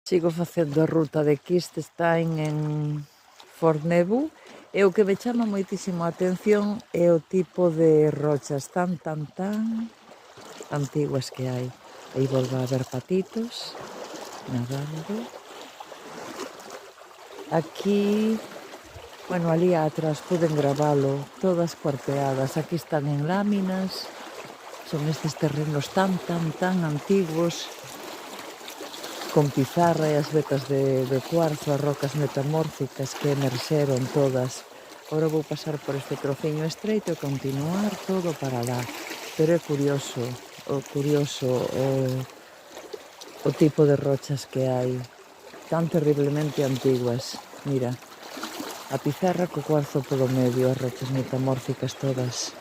Sigo facendo a ruta de Quistestein en Fornebu e o que me chama moitísimo a atención é o tipo de rochas tan antiguas que hai. Aí volve a haber patitos nadando. Aquí, bueno, ali atrás poden gravalo, todas cuarteadas. Aquí están en láminas. Son estes terrenos tan antiguos, con pizarra e as vetas de cuarzo, as rocas metamórficas que emerxeron todas. Agora vou pasar por este trociño estreito e continuar todo para lá. Pero é curioso o tipo de rochas que hai, tan terriblemente antiguas. Mira, a pizarra co cuarzo polo medio, as rochas metamórficas todas.